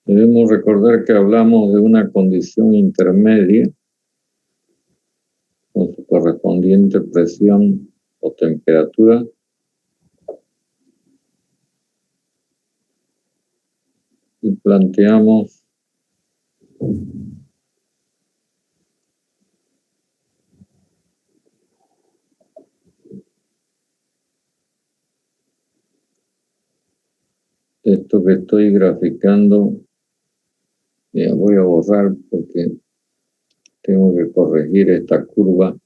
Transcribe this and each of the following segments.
Debemos recordar que hablamos de una condición intermedia con su correspondiente presión o temperatura y planteamos esto que estoy graficando. Ya voy a borrar porque tengo que corregir esta curva.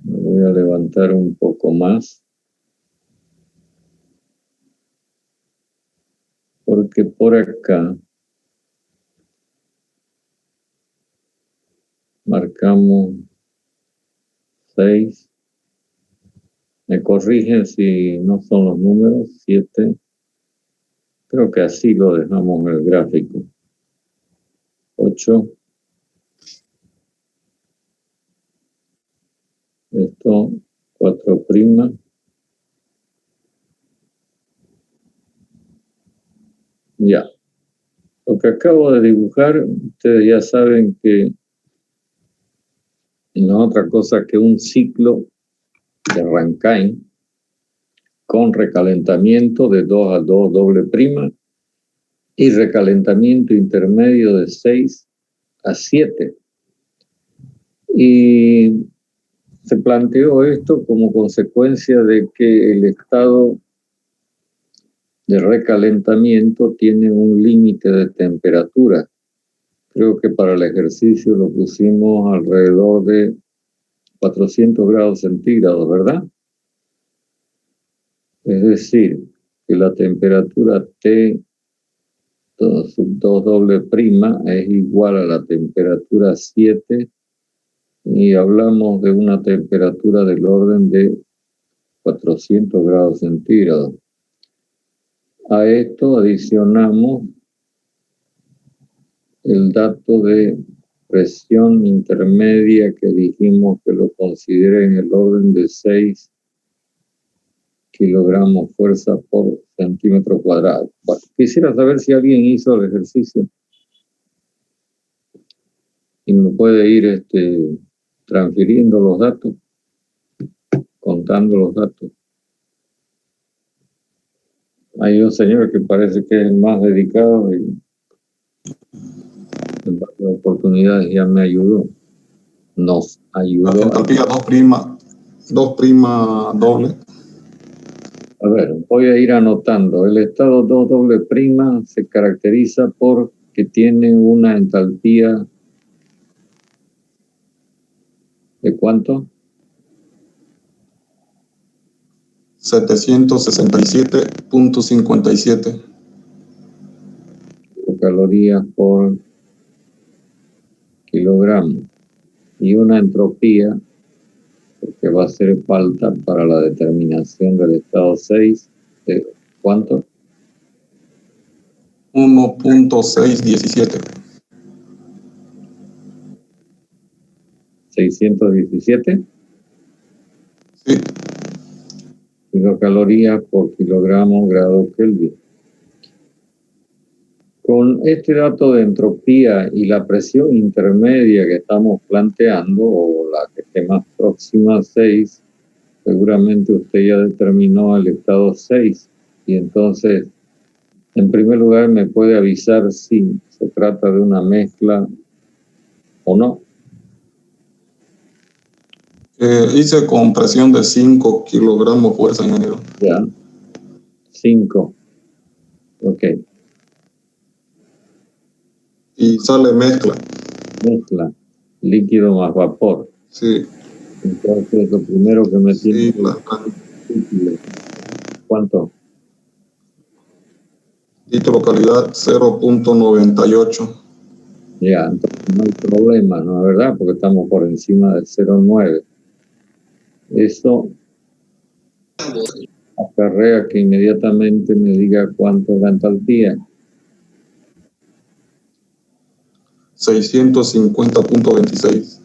Me voy a levantar un poco más, porque por acá marcamos 6. Me corrigen si no son los números. 7. Creo que así lo dejamos en el gráfico. 8. Esto, 4'. Ya. Lo que acabo de dibujar, ustedes ya saben que no es otra cosa que un ciclo de Rankine con recalentamiento de 2 a 2 doble prima y recalentamiento intermedio de 6 a 7. Y se planteó esto como consecuencia de que el estado de recalentamiento tiene un límite de temperatura. Creo que para el ejercicio lo pusimos alrededor de 400 grados centígrados, ¿verdad? Es decir, que la temperatura T sub 2 doble prima es igual a la temperatura 7 y hablamos de una temperatura del orden de 400 grados centígrados. A esto adicionamos el dato de presión intermedia que dijimos que lo considera en el orden de 6 kilogramos fuerza por centímetro cuadrado. Bueno, quisiera saber si alguien hizo el ejercicio y me puede ir transfiriendo los datos, contando los datos. Hay un señor que parece que es el más dedicado y en varias oportunidades ya me ayudó. Nos ayudó. La entropía 2' doble. A ver, voy a ir anotando. El estado 2 doble prima se caracteriza por que tiene una entalpía ¿de cuánto? 767.57 calorías por kilogramo y una entropía que va a hacer falta para la determinación del estado 6 de ¿cuánto? 1.617. 617 Sí. kilocalorías por kilogramo grado Kelvin. Con este dato de entropía y la presión intermedia que estamos planteando, o la que esté más próxima a 6, seguramente usted ya determinó el estado 6. Y entonces, en primer lugar, me puede avisar si se trata de una mezcla o no. Hice con presión de 5 kilogramos fuerza, ingeniero. Ya. 5. Ok. Y sale mezcla. Mezcla. Líquido más vapor. Sí. Entonces, lo primero que me tiene... Sí, ¿Cuánto? Título calidad 0.98. Ya, entonces no hay problema, ¿no es verdad? Porque estamos por encima del 0.9. Eso acarrea que inmediatamente me diga cuánto es la entalpía. 650.26.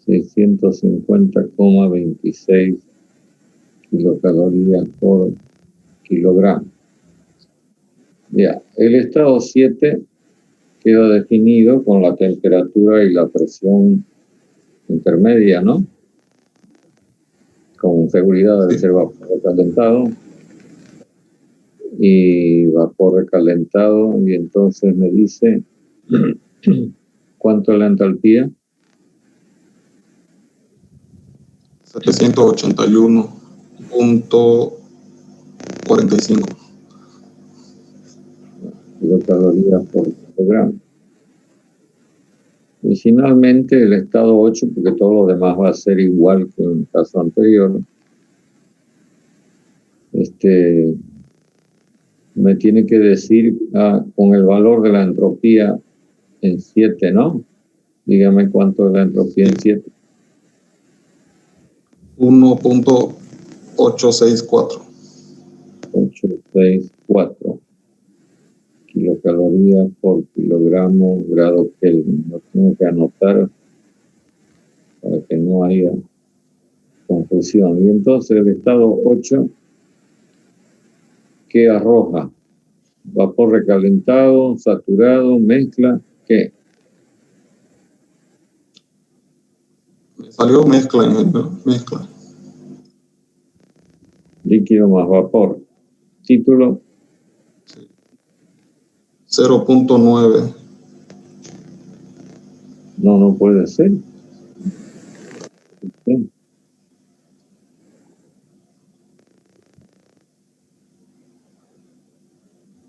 650,26 kilocalorías por kilogramo. Ya, el estado 7 queda definido con la temperatura y la presión intermedia, ¿no? Con seguridad debe ser vapor recalentado y vapor recalentado, y entonces me dice ¿cuánto es la entalpía? 781.45 kilocalorías por kilogramo. Y finalmente el estado 8, porque todo lo demás va a ser igual que en el caso anterior, me tiene que decir con el valor de la entropía en 7, ¿no? Dígame cuánto es la entropía en 7. 1.864. 864 kilocalorías por kilogramo grado Kelvin. Lo tengo que anotar para que no haya confusión. Y entonces el estado 8, ¿qué arroja? Vapor recalentado, saturado, mezcla, ¿qué? Salió mezcla en el mezcla. Líquido más vapor. Título. 0.9. No puede ser. ¿Sí?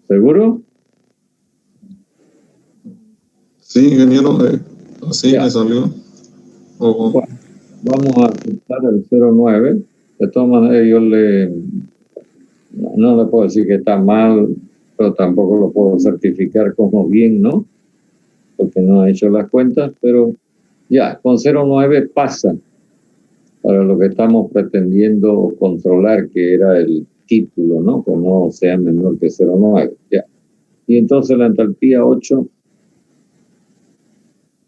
¿Seguro? Sí, ingeniero, así me salió. Bueno, vamos a aceptar el 0.9. De todas maneras, yo no le puedo decir que está mal, pero tampoco lo puedo certificar como bien, ¿no? Porque no ha hecho las cuentas, pero ya, con 0.9 pasa para lo que estamos pretendiendo controlar, que era el título, ¿no? Que no sea menor que 0.9. Ya. Y entonces la entalpía 8,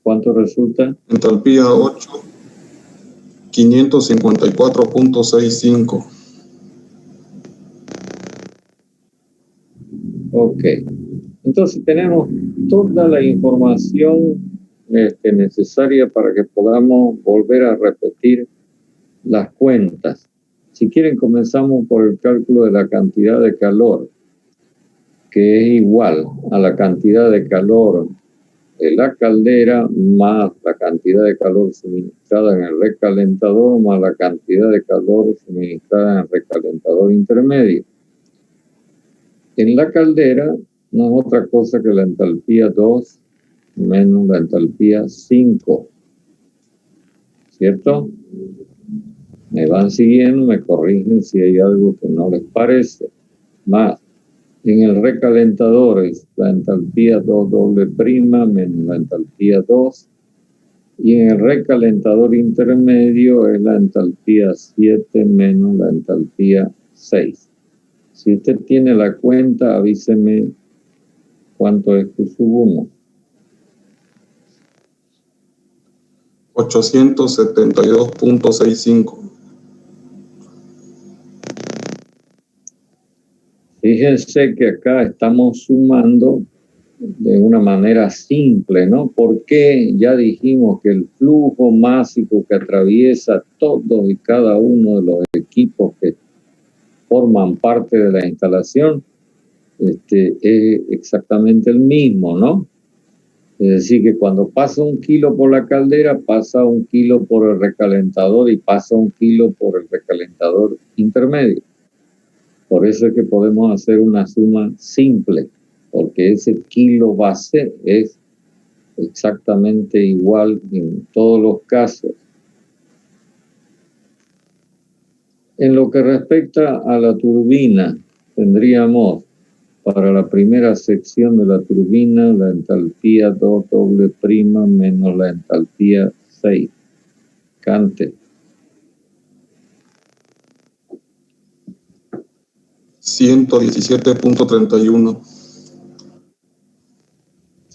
¿cuánto resulta? Entalpía 8, 554.65. Ok. Entonces tenemos toda la información necesaria para que podamos volver a repetir las cuentas. Si quieren, comenzamos por el cálculo de la cantidad de calor, que es igual a la cantidad de calor de la caldera más la cantidad de calor suministrada en el recalentador más la cantidad de calor suministrada en el recalentador intermedio. En la caldera no es otra cosa que la entalpía 2 menos la entalpía 5. ¿Cierto? Me van siguiendo, me corrigen si hay algo que no les parece. Más, en el recalentador es la entalpía 2 doble prima menos la entalpía 2. Y en el recalentador intermedio es la entalpía 7 menos la entalpía 6. Si usted tiene la cuenta, avíseme cuánto es que subo. 872.65. Fíjense que acá estamos sumando de una manera simple, ¿no? Porque ya dijimos que el flujo másico que atraviesa todos y cada uno de los equipos que forman parte de la instalación es exactamente el mismo, ¿no? Es decir, que cuando pasa 1 kilo por la caldera, pasa 1 kilo por el recalentador y pasa 1 kilo por el recalentador intermedio. Por eso es que podemos hacer una suma simple, porque ese kilo base es exactamente igual en todos los casos. En lo que respecta a la turbina, tendríamos para la primera sección de la turbina la entalpía 2 doble prima menos la entalpía 6. Cante. 117.31.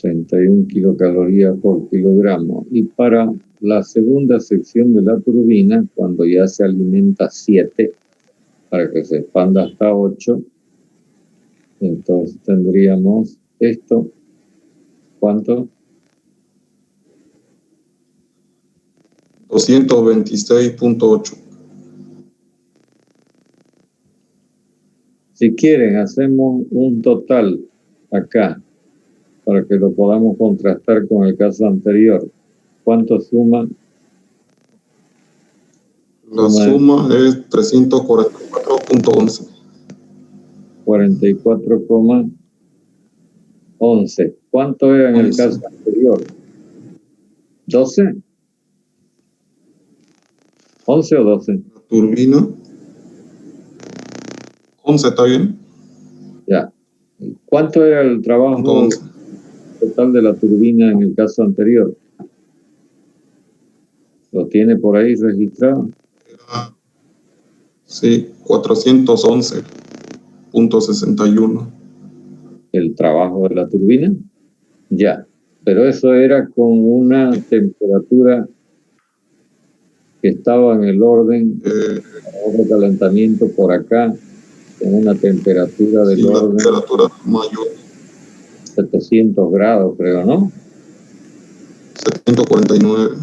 31 kilocalorías por kilogramo. Y para la segunda sección de la turbina, cuando ya se alimenta 7, para que se expanda hasta 8, entonces tendríamos esto. ¿Cuánto? 226.8. Si quieren, hacemos un total acá para que lo podamos contrastar con el caso anterior. ¿Cuánto suma? La suma es 344.11. 44,11. ¿Cuánto era en el caso anterior? ¿12? ¿11 o 12? La turbina. 11, ¿está bien? Ya. ¿Cuánto era el trabajo total de la turbina en el caso anterior? ¿Lo tiene por ahí registrado? Sí, 411.61. ¿El trabajo de la turbina? Ya. Pero eso era con una temperatura que estaba en el orden de calentamiento por acá, en una temperatura del orden la temperatura mayor. 700 grados, creo, ¿no? 749.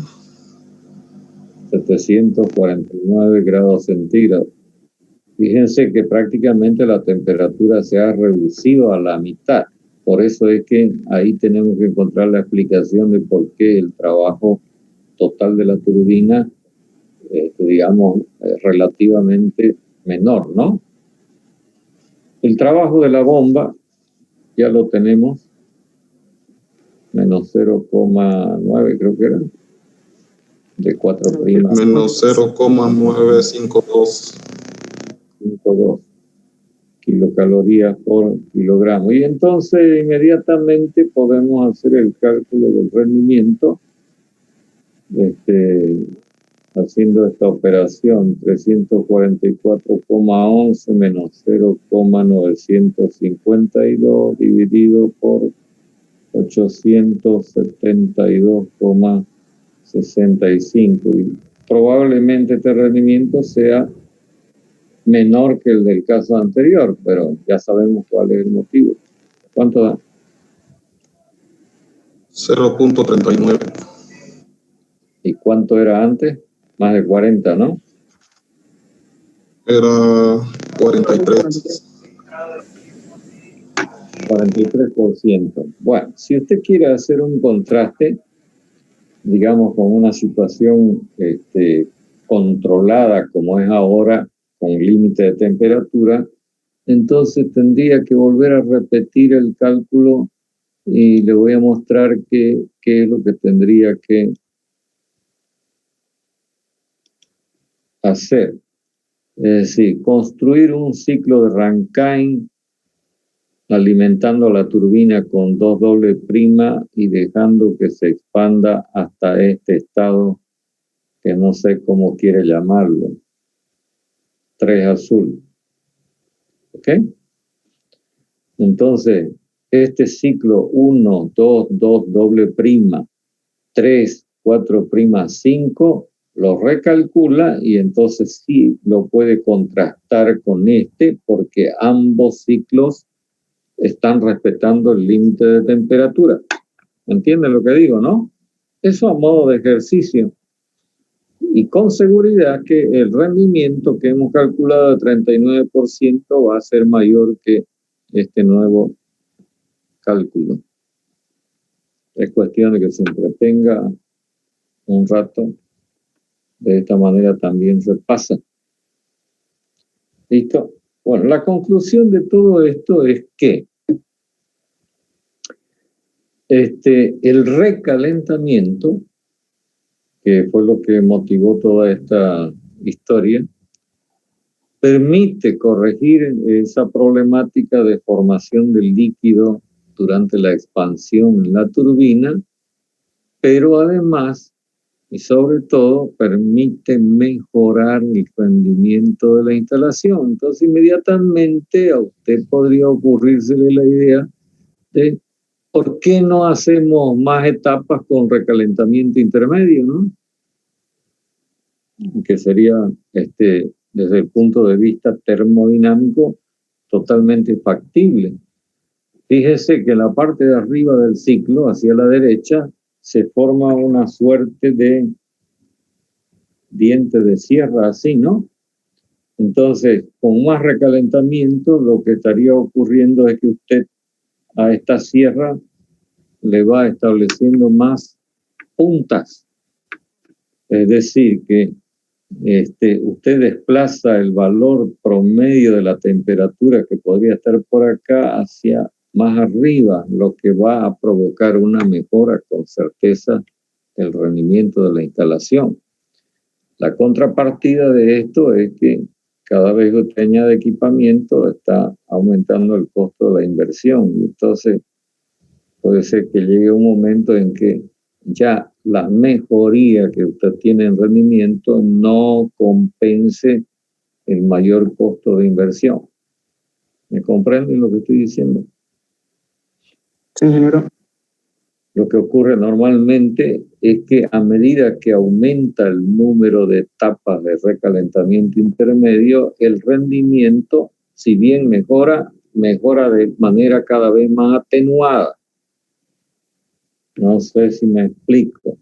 749 grados centígrados. Fíjense que prácticamente la temperatura se ha reducido a la mitad. Por eso es que ahí tenemos que encontrar la explicación de por qué el trabajo total de la turbina, digamos, es relativamente menor, ¿no? El trabajo de la bomba ya lo tenemos, menos 0,9 creo que era, de 4 primas. Menos 0,952. 52 kilocalorías por kilogramo. Y entonces inmediatamente podemos hacer el cálculo del rendimiento haciendo esta operación. 344,11 menos 0,952 dividido por 872,65. Y probablemente este rendimiento sea menor que el del caso anterior, pero ya sabemos cuál es el motivo. ¿Cuánto da? 0.39. ¿Y cuánto era antes? Más de 40, ¿no? Era 43. 43%. Bueno, si usted quiere hacer un contraste, digamos, con una situación controlada como es ahora, con límite de temperatura, entonces tendría que volver a repetir el cálculo y le voy a mostrar qué es lo que tendría que hacer. Es decir, construir un ciclo de Rankine alimentando la turbina con 2 doble prima y dejando que se expanda hasta este estado que no sé cómo quiere llamarlo. 3 azul. ¿Ok? Entonces, este ciclo 1, 2, 2 doble prima, 3, 4 prima, 5, lo recalcula y entonces sí lo puede contrastar con este porque ambos ciclos están respetando el límite de temperatura. ¿Entienden lo que digo, no? Eso a modo de ejercicio. Y con seguridad que el rendimiento que hemos calculado de 39% va a ser mayor que este nuevo cálculo. Es cuestión de que se entretenga un rato. De esta manera también se pasa. ¿Listo? Bueno, la conclusión de todo esto es que el recalentamiento, que fue lo que motivó toda esta historia, permite corregir esa problemática de formación del líquido durante la expansión en la turbina, pero además y sobre todo permite mejorar el rendimiento de la instalación. Entonces inmediatamente a usted podría ocurrírsele la idea de ¿por qué no hacemos más etapas con recalentamiento intermedio, ¿no? Que sería, desde el punto de vista termodinámico, totalmente factible. Fíjese que en la parte de arriba del ciclo, hacia la derecha, se forma una suerte de diente de sierra, así, ¿no? Entonces, con más recalentamiento, lo que estaría ocurriendo es que usted a esta sierra le va estableciendo más puntas. Es decir, que usted desplaza el valor promedio de la temperatura que podría estar por acá hacia más arriba, lo que va a provocar una mejora con certeza del rendimiento de la instalación. La contrapartida de esto es que cada vez que usted añade equipamiento está aumentando el costo de la inversión, y entonces puede ser que llegue un momento en que ya la mejoría que usted tiene en rendimiento no compense el mayor costo de inversión. ¿Me comprenden lo que estoy diciendo? Sí, ingeniero. Lo que ocurre normalmente es que a medida que aumenta el número de etapas de recalentamiento intermedio, el rendimiento, si bien mejora de manera cada vez más atenuada. No sé si me explico.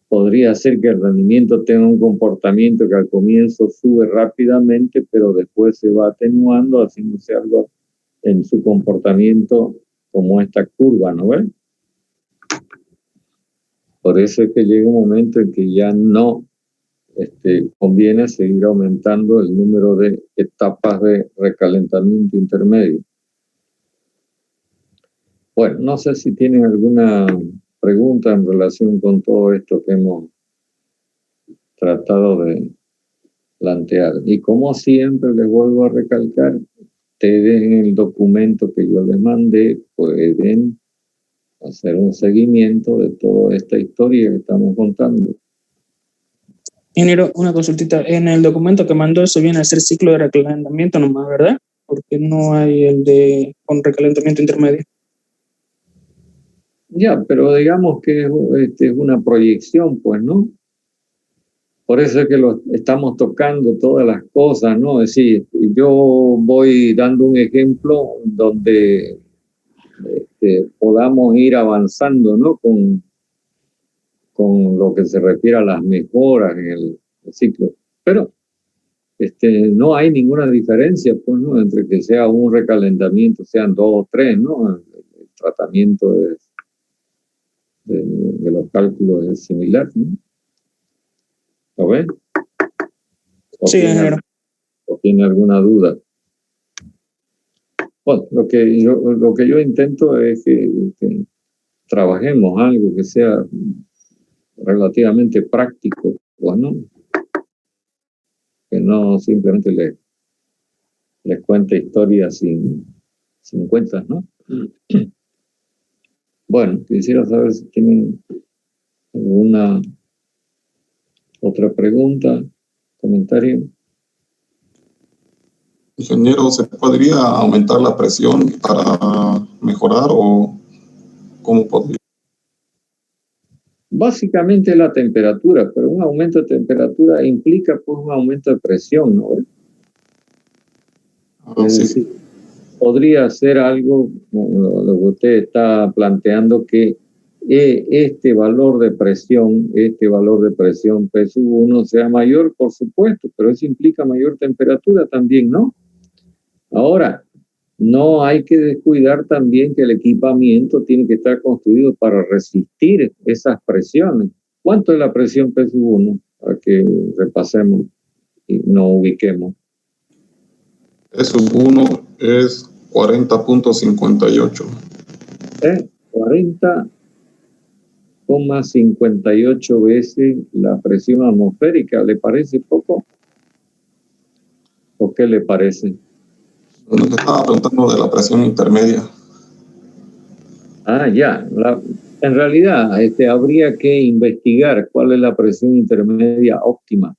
Podría ser que el rendimiento tenga un comportamiento que al comienzo sube rápidamente, pero después se va atenuando, haciéndose algo en su comportamiento como esta curva, ¿no ven? Por eso es que llega un momento en que ya no conviene seguir aumentando el número de etapas de recalentamiento intermedio. Bueno, no sé si tienen alguna pregunta en relación con todo esto que hemos tratado de plantear. Y como siempre, les vuelvo a recalcar, ustedes en el documento que yo les mandé pueden hacer un seguimiento de toda esta historia que estamos contando. Ingeniero, una consultita. En el documento que mandó se viene a hacer ciclo de recalentamiento nomás, ¿verdad? Porque no hay el de con recalentamiento intermedio. Ya, pero digamos que es una proyección, pues, ¿no? Por eso es que estamos tocando todas las cosas, ¿no? Es decir, yo voy dando un ejemplo donde podamos ir avanzando, ¿no? Con lo que se refiere a las mejoras en el ciclo. Pero no hay ninguna diferencia, pues, ¿no? Entre que sea un recalentamiento, sean 2 o 3, ¿no? El tratamiento de los cálculos es similar, ¿no? ¿Lo ven? Sí, ingeniero. ¿O tiene alguna duda? Bueno, lo que yo intento es que trabajemos algo que sea relativamente práctico, pues, ¿no? Que no simplemente les cuente historias sin cuentas, ¿no? Bueno, quisiera saber si tienen alguna otra pregunta, comentario. Ingeniero, ¿se podría aumentar la presión para mejorar o cómo podría? Básicamente la temperatura, pero un aumento de temperatura implica pues un aumento de presión, ¿no? Es decir, podría ser algo, lo que usted está planteando, que este valor de presión P1 sea mayor, por supuesto, pero eso implica mayor temperatura también, ¿no? Ahora, no hay que descuidar también que el equipamiento tiene que estar construido para resistir esas presiones. ¿Cuánto es la presión P1? Para que repasemos y nos ubiquemos. P1 es 40.58. 40,58 veces la presión atmosférica. ¿Le parece poco? ¿O qué le parece? Lo que estaba preguntando de la presión intermedia. Ah, ya. En realidad, habría que investigar cuál es la presión intermedia óptima.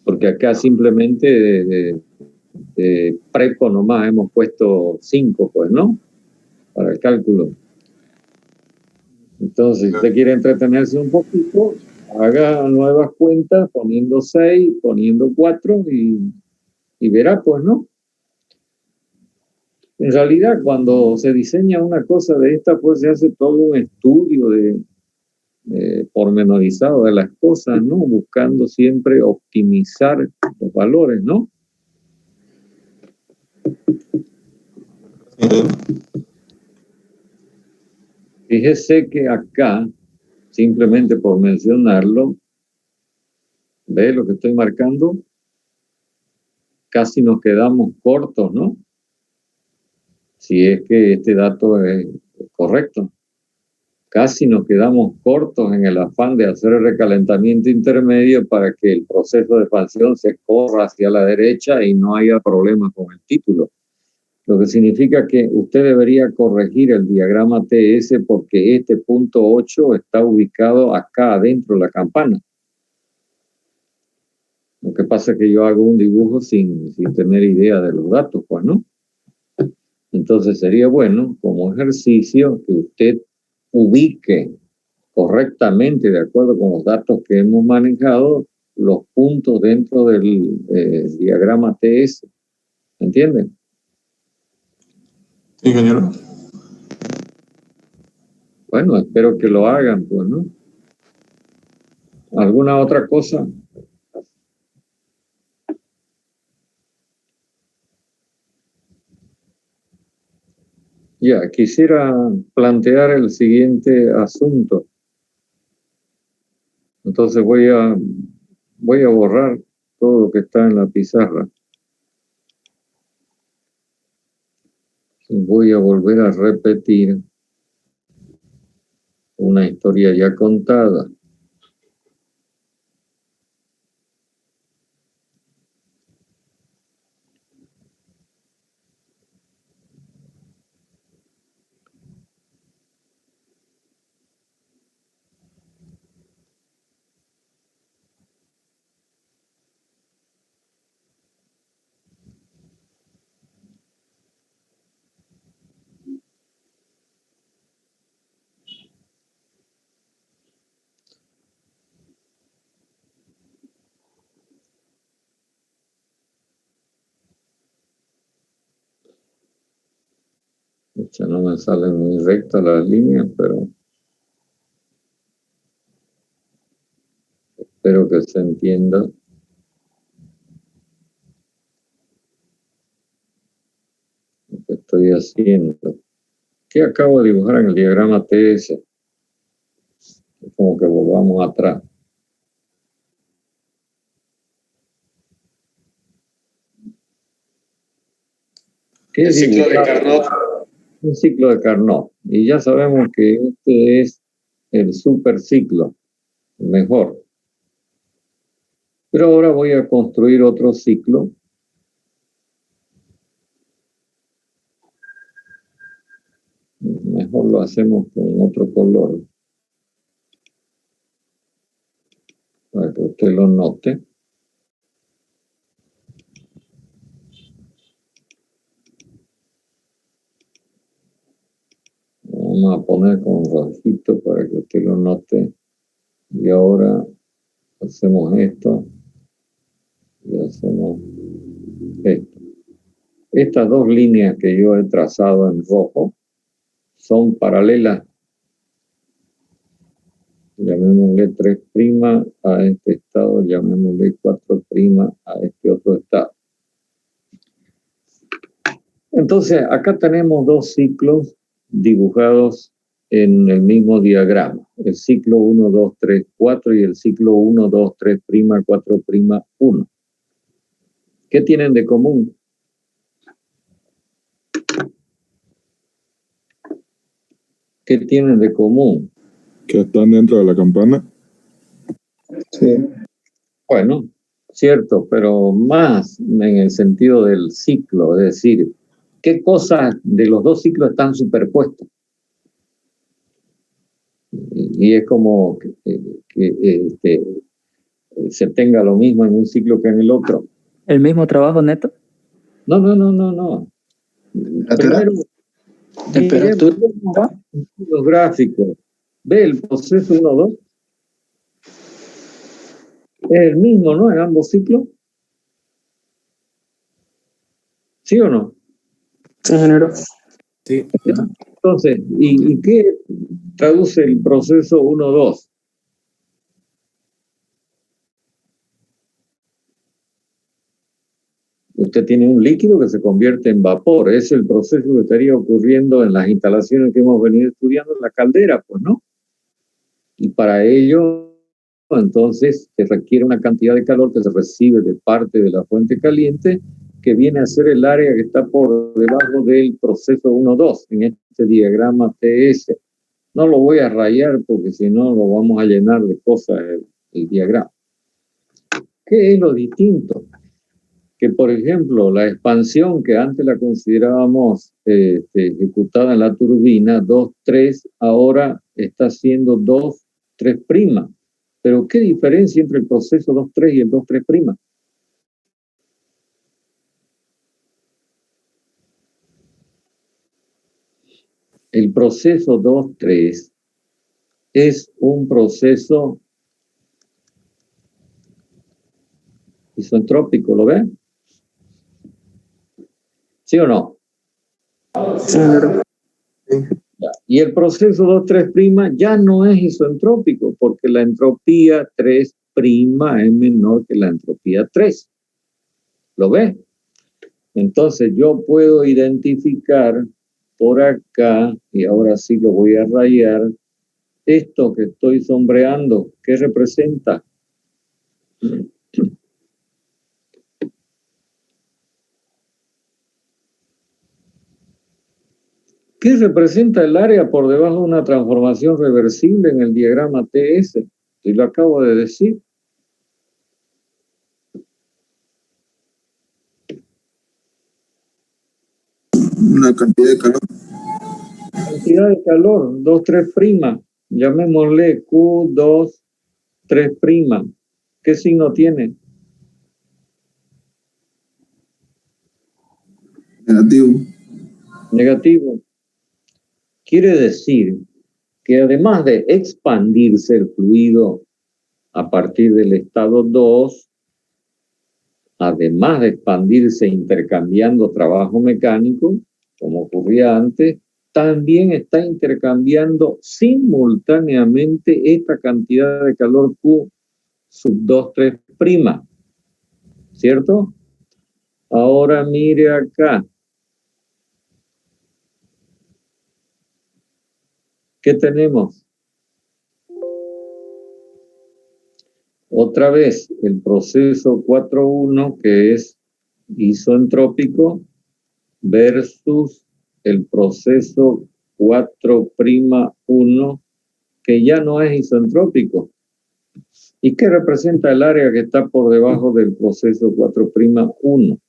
Porque acá simplemente de prepo nomás hemos puesto 5, pues, ¿no? Para el cálculo. Entonces, si usted quiere entretenerse un poquito, haga nuevas cuentas poniendo 6, poniendo 4 y verá, pues, ¿no? En realidad, cuando se diseña una cosa de esta, pues se hace todo un estudio pormenorizado de las cosas, ¿no? Buscando siempre optimizar los valores, ¿no? Fíjese que acá, simplemente por mencionarlo, ¿ve lo que estoy marcando? Casi nos quedamos cortos, ¿no? Si es que este dato es correcto. Casi nos quedamos cortos en el afán de hacer el recalentamiento intermedio para que el proceso de expansión se corra hacia la derecha y no haya problemas con el título. Lo que significa que usted debería corregir el diagrama TS porque este punto 8 está ubicado acá adentro de la campana. Lo que pasa es que yo hago un dibujo sin tener idea de los datos, pues, ¿no? Entonces sería bueno, como ejercicio, que usted ubique correctamente, de acuerdo con los datos que hemos manejado, los puntos dentro del diagrama TS. ¿Entienden? Sí, ingeniero. Bueno, espero que lo hagan, pues, ¿no? ¿Alguna otra cosa? Ya, quisiera plantear el siguiente asunto. Entonces voy a borrar todo lo que está en la pizarra. Y voy a volver a repetir una historia ya contada. Ya no me salen muy rectas las líneas, pero espero que se entienda lo que estoy haciendo. ¿Qué acabo de dibujar en el diagrama TS? Como que volvamos atrás. ¿Qué es ciclo de Carnot? Un ciclo de Carnot. Y ya sabemos que este es el superciclo, mejor. Pero ahora voy a construir otro ciclo. Mejor lo hacemos con otro color, para que usted lo note. Vamos a poner con rojito para que usted lo note. Y ahora hacemos esto. Y hacemos esto. Estas dos líneas que yo he trazado en rojo son paralelas. Llamémosle 3' a este estado, llamémosle 4' a este otro estado. Entonces, acá tenemos dos ciclos dibujados en el mismo diagrama. El ciclo 1, 2, 3, 4 y el ciclo 1, 2, 3', 4', 1. ¿Qué tienen de común? ¿Qué tienen de común? Que están dentro de la campana. Sí. Bueno, cierto, pero más en el sentido del ciclo, es decir, ¿Qué cosas de los dos ciclos están superpuestas? Y es como que se tenga lo mismo en un ciclo que en el otro. ¿El mismo trabajo neto? No. Primero, Temperatura. los gráficos. Ve el proceso 1-2. Es el mismo, ¿no? En ambos ciclos. ¿Sí o no? Sí, ingeniero. Sí. Entonces, ¿y qué traduce el proceso 1-2? Usted tiene un líquido que se convierte en vapor. Es el proceso que estaría ocurriendo en las instalaciones que hemos venido estudiando en la caldera, pues, ¿no? Y para ello, entonces, se requiere una cantidad de calor que se recibe de parte de la fuente caliente, que viene a ser el área que está por debajo del proceso 1-2, en este diagrama TS. No lo voy a rayar porque si no lo vamos a llenar de cosas el diagrama. ¿Qué es lo distinto? Que, por ejemplo, la expansión que antes la considerábamos ejecutada en la turbina 2-3, ahora está siendo 2-3'. Pero, ¿qué diferencia entre el proceso 2-3 y el 2-3'? El proceso 2-3 es un proceso isentrópico, ¿lo ven? ¿Sí o no? Sí, ingeniero. Y el proceso 2-3' ya no es isentrópico porque la entropía 3' es menor que la entropía 3. ¿Lo ves? Entonces yo puedo identificar por acá, y ahora sí lo voy a rayar, esto que estoy sombreando, ¿qué representa? ¿Qué representa el área por debajo de una transformación reversible en el diagrama TS? Y lo acabo de decir. Una cantidad de calor. Cantidad de calor, 2-3'. Llamémosle Q2-3'. ¿Qué signo tiene? Negativo. Negativo. Quiere decir que además de expandirse el fluido a partir del estado 2, además de expandirse intercambiando trabajo mecánico, como ocurría antes, también está intercambiando simultáneamente esta cantidad de calor Q sub 2-3', ¿cierto? Ahora mire acá. ¿Qué tenemos? Otra vez, el proceso 4.1, que es isoentrópico, versus el proceso 4'1, que ya no es isoentrópico. ¿Y qué representa el área que está por debajo del proceso 4'1?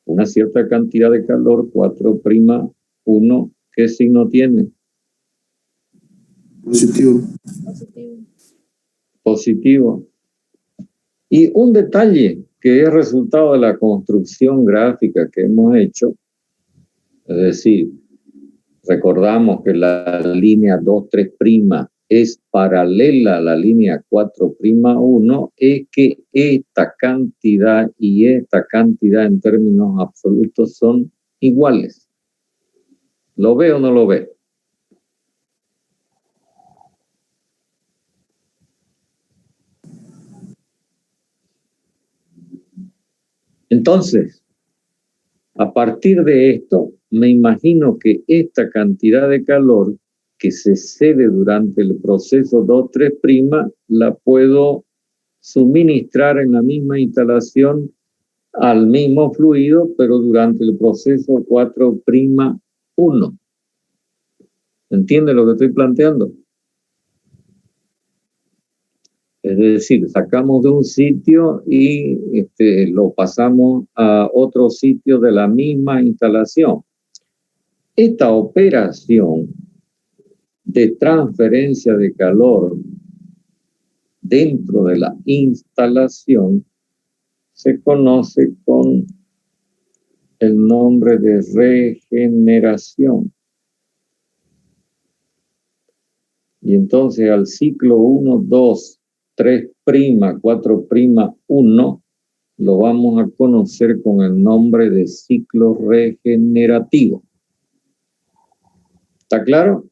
Una cierta cantidad de calor, 4'1, ¿qué signo tiene? Positivo. Positivo. Y un detalle que es resultado de la construcción gráfica que hemos hecho, es decir, recordamos que la línea 2-3' es paralela a la línea 4'1, es que esta cantidad y esta cantidad en términos absolutos son iguales. ¿Lo ve o no lo ve? Entonces, a partir de esto, me imagino que esta cantidad de calor que se cede durante el proceso 2-3' la puedo suministrar en la misma instalación al mismo fluido, pero durante el proceso 4'1. ¿Entiende lo que estoy planteando? Es decir, sacamos de un sitio y lo pasamos a otro sitio de la misma instalación. Esta operación de transferencia de calor dentro de la instalación se conoce con el nombre de regeneración. Y entonces al ciclo 1, 2, 3', 4', 1 lo vamos a conocer con el nombre de ciclo regenerativo. ¿Está claro?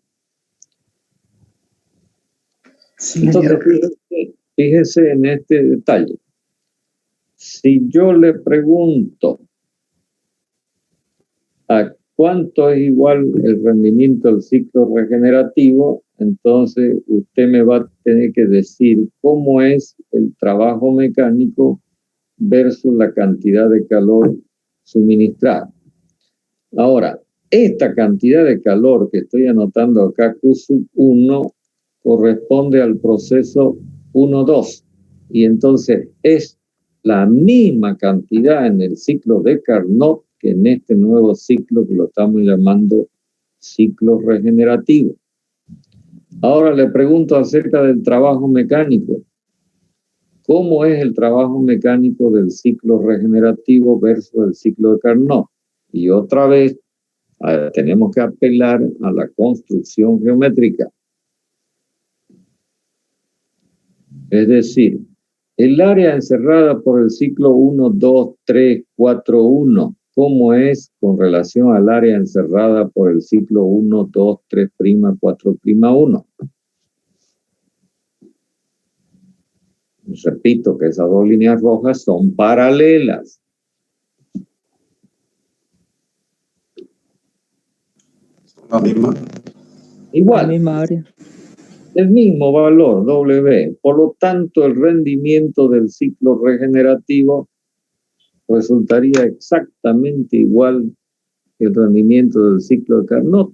Sí, entonces, fíjese en este detalle. Si yo le pregunto a cuánto es igual el rendimiento del ciclo regenerativo, entonces usted me va a tener que decir cómo es el trabajo mecánico versus la cantidad de calor suministrada. Ahora, esta cantidad de calor que estoy anotando acá, Q sub 1, corresponde al proceso 1-2. Y entonces es la misma cantidad en el ciclo de Carnot que en este nuevo ciclo que lo estamos llamando ciclo regenerativo. Ahora le pregunto acerca del trabajo mecánico. ¿Cómo es el trabajo mecánico del ciclo regenerativo versus el ciclo de Carnot? Y otra vez tenemos que apelar a la construcción geométrica. Es decir, el área encerrada por el ciclo 1, 2, 3, 4, 1, ¿cómo es con relación al área encerrada por el ciclo 1, 2, 3', 4', 1? Repito que esas dos líneas rojas son paralelas. La misma. Igual. La misma área. El mismo valor, W. Por lo tanto, el rendimiento del ciclo regenerativo resultaría exactamente igual que el rendimiento del ciclo de Carnot.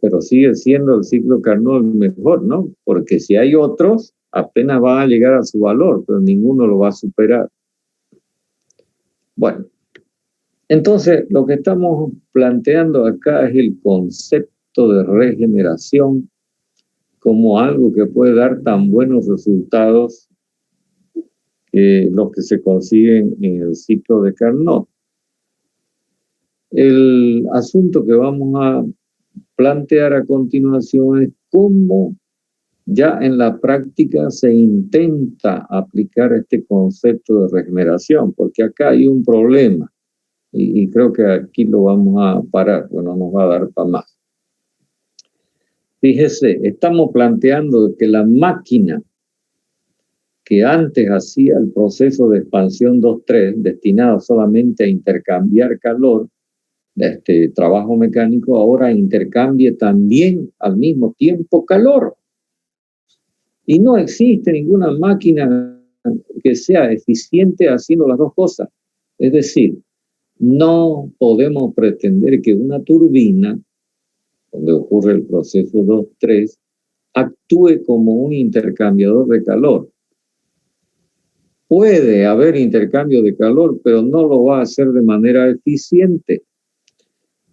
Pero sigue siendo el ciclo Carnot el mejor, ¿no? Porque si hay otros, apenas van a llegar a su valor, pero ninguno lo va a superar. Bueno, entonces lo que estamos planteando acá es el concepto de regeneración como algo que puede dar tan buenos resultados que los que se consiguen en el ciclo de Carnot. El asunto que vamos a plantear a continuación es cómo ya en la práctica se intenta aplicar este concepto de regeneración, porque acá hay un problema y creo que aquí lo vamos a parar, bueno, nos va a dar para más. Fíjese, estamos planteando que la máquina que antes hacía el proceso de expansión 2-3, destinado solamente a intercambiar calor, este trabajo mecánico, ahora intercambie también al mismo tiempo calor. Y no existe ninguna máquina que sea eficiente haciendo las dos cosas. Es decir, no podemos pretender que una turbina, donde ocurre el proceso 2-3, actúe como un intercambiador de calor. Puede haber intercambio de calor, pero no lo va a hacer de manera eficiente.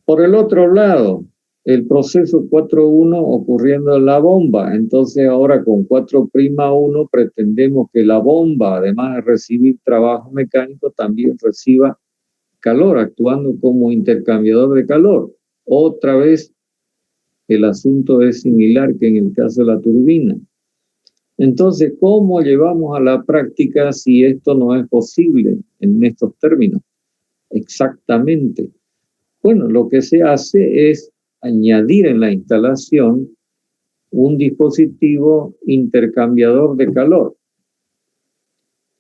Por el otro lado, el proceso 4-1 ocurriendo en la bomba. Entonces ahora con 4'1 pretendemos que la bomba, además de recibir trabajo mecánico, también reciba calor, actuando como intercambiador de calor. Otra vez, el asunto es similar que en el caso de la turbina. Entonces, ¿cómo llevamos a la práctica si esto no es posible en estos términos? Exactamente. Bueno, lo que se hace es añadir en la instalación un dispositivo intercambiador de calor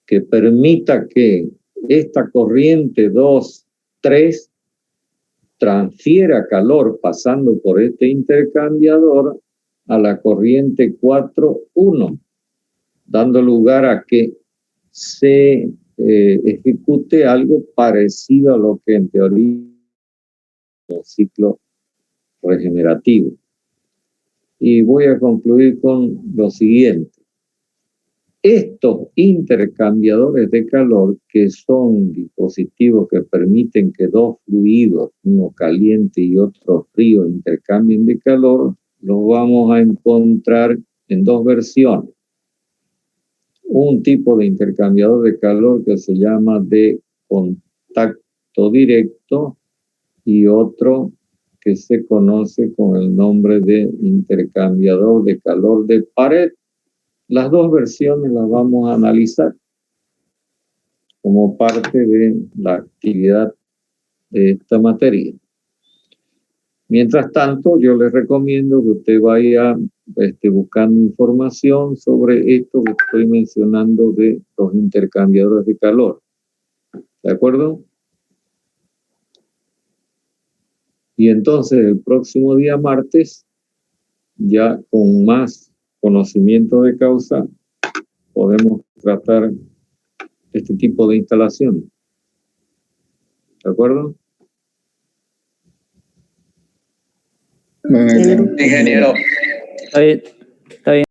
que permita que esta corriente 2-3 transfiera calor pasando por este intercambiador a la corriente 4-1, dando lugar a que se ejecute algo parecido a lo que en teoría es un ciclo regenerativo. Y voy a concluir con lo siguiente. Estos intercambiadores de calor, que son dispositivos que permiten que dos fluidos, uno caliente y otro frío, intercambien de calor, los vamos a encontrar en dos versiones. Un tipo de intercambiador de calor que se llama de contacto directo y otro que se conoce con el nombre de intercambiador de calor de pared. Las dos versiones las vamos a analizar como parte de la actividad de esta materia. Mientras tanto, yo les recomiendo que usted vaya buscando información sobre esto que estoy mencionando de los intercambiadores de calor. ¿De acuerdo? Y entonces el próximo día martes, ya con más conocimiento de causa, podemos tratar este tipo de instalaciones. ¿De acuerdo? Ingeniero. Ingeniero. Ahí.